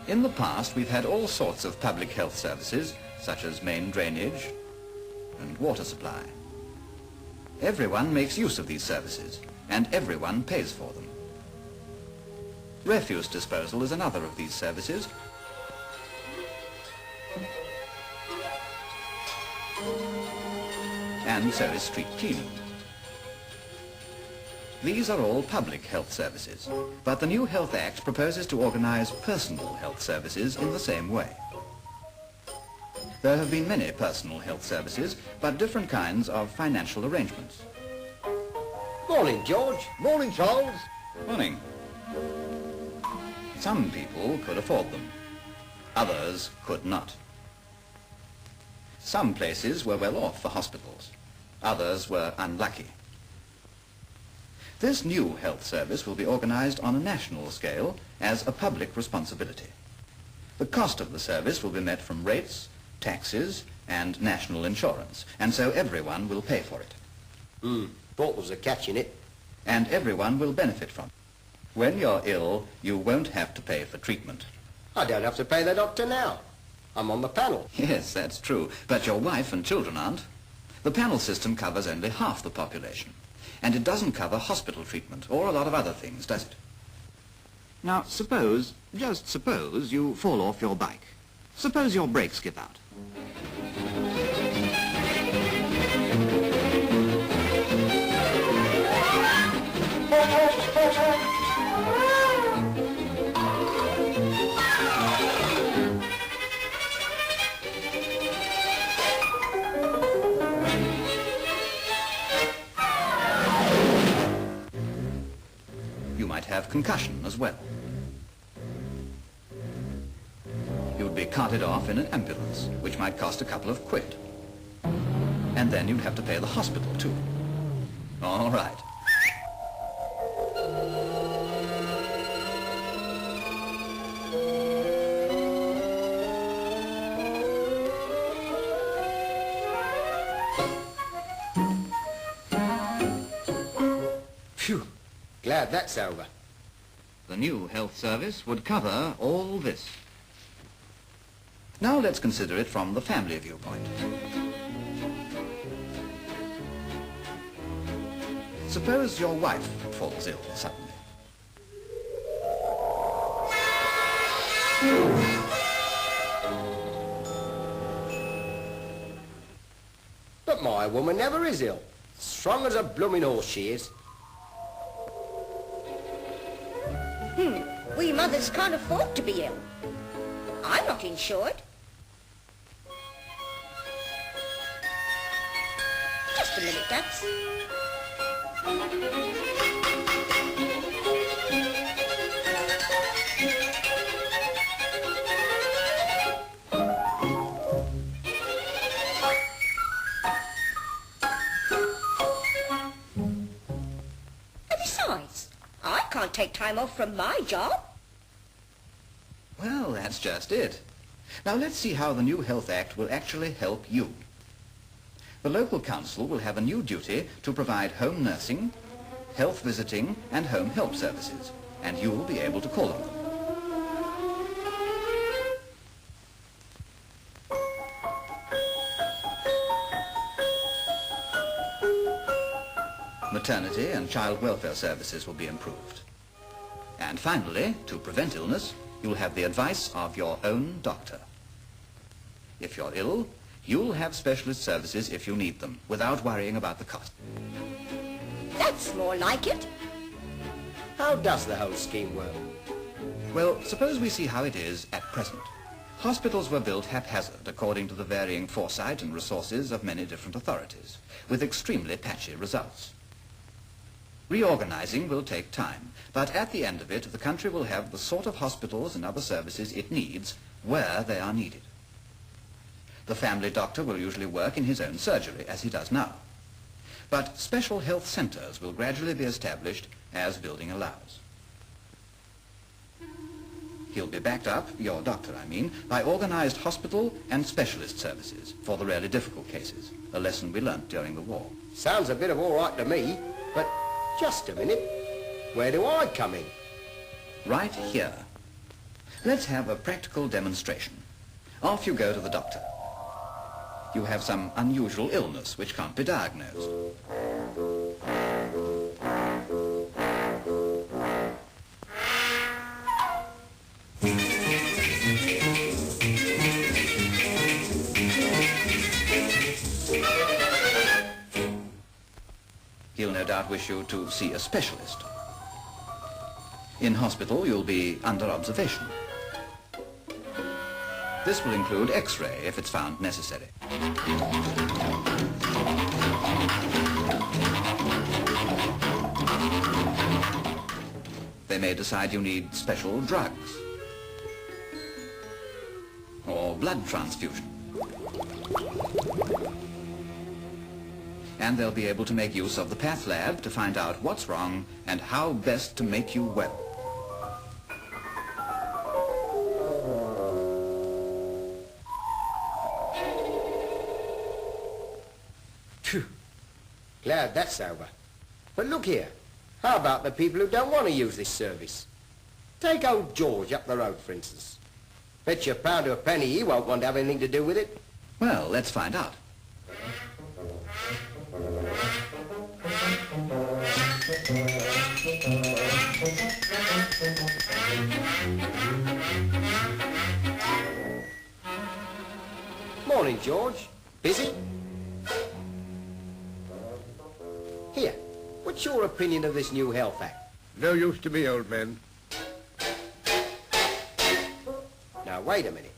In the past, we've had all sorts of public health services, such as main drainage and water supply. Everyone makes use of these services, and everyone pays for them. Refuse disposal is another of these services. And so is street cleaning. These are all public health services, but the new Health Act proposes to organize personal health services in the same way. There have been many personal health services, but different kinds of financial arrangements. Morning, George. Morning, Charles. Morning. Some people could afford them. Others could not. Some places were well off for hospitals. Others were unlucky. This new health service will be organized on a national scale as a public responsibility. The cost of the service will be met from rates, taxes, and national insurance, and so everyone will pay for it. Thought there was a catch in it. And everyone will benefit from it. When you're ill, you won't have to pay for treatment. I don't have to pay the doctor now. I'm on the panel. Yes, that's true, but your wife and children aren't. The panel system covers only half the population, and it doesn't cover hospital treatment or a lot of other things, does it? Now, just suppose you fall off your bike. Suppose your brakes give out. You might have concussion as well. You'd be carted off in an ambulance, which might cost a couple of quid. And then you'd have to pay the hospital, too. All right. Phew. Glad that's over. The new health service would cover all this. Now let's consider it from the family viewpoint. Suppose your wife falls ill suddenly. But my woman never is ill. Strong as a blooming horse she is. We mothers can't afford to be ill. I'm not insured. Just a minute, Dux. And besides, I can't take time off from my job. Well, that's just it. Now let's see how the new Health Act will actually help you. The local council will have a new duty to provide home nursing, health visiting, and home help services, and you'll be able to call on them. Maternity and child welfare services will be improved. And finally, to prevent illness, you'll have the advice of your own doctor. If you're ill, you'll have specialist services if you need them, without worrying about the cost. That's more like it. How does the whole scheme work? Well, suppose we see how it is at present. Hospitals were built haphazard according to the varying foresight and resources of many different authorities, with extremely patchy results. Reorganizing will take time, but at the end of it, the country will have the sort of hospitals and other services it needs where they are needed. The family doctor will usually work in his own surgery, as he does now. But special health centers will gradually be established as building allows. He'll be backed up, your doctor I mean, by organized hospital and specialist services for the really difficult cases, a lesson we learnt during the war. Sounds a bit of all right to me, but just a minute. Where do I come in? Right here. Let's have a practical demonstration. Off you go to the doctor. You have some unusual illness which can't be diagnosed. He'll no doubt wish you to see a specialist. In hospital, you'll be under observation. This will include X-ray if it's found necessary. They may decide you need special drugs or blood transfusion. And they'll be able to make use of the Path Lab to find out what's wrong and how best to make you well. Phew. Glad that's over. But look here. How about the people who don't want to use this service? Take old George up the road, for instance. Bet you a pound to a penny he won't want to have anything to do with it. Well, let's find out. Morning, George. Busy? Here, what's your opinion of this new Health Act? No use to me, old man. Now, wait a minute.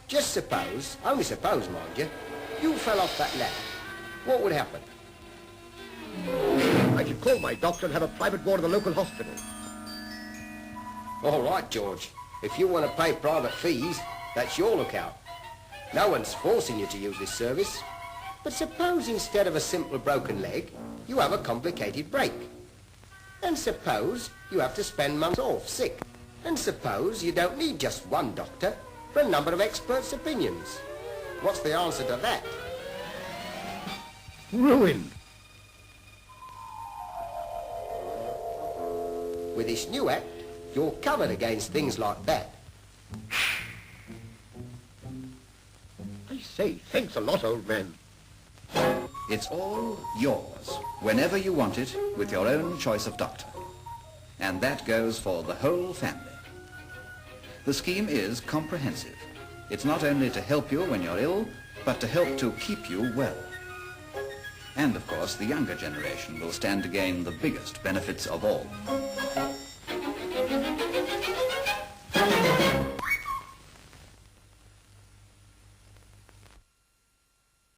Just suppose, only suppose, mind you, you fell off that ladder. What would happen? I should call my doctor and have a private ward in the local hospital. All right, George. If you want to pay private fees, that's your lookout. No one's forcing you to use this service. But suppose instead of a simple broken leg, you have a complicated break. And suppose you have to spend months off sick. And suppose you don't need just one doctor, but a number of experts' opinions. What's the answer to that? Ruined. With this new act, you're covered against things like that. I say, thanks a lot, old man. It's all yours, whenever you want it, with your own choice of doctor. And that goes for the whole family. The scheme is comprehensive. It's not only to help you when you're ill, but to help to keep you well. And of course, the younger generation will stand to gain the biggest benefits of all.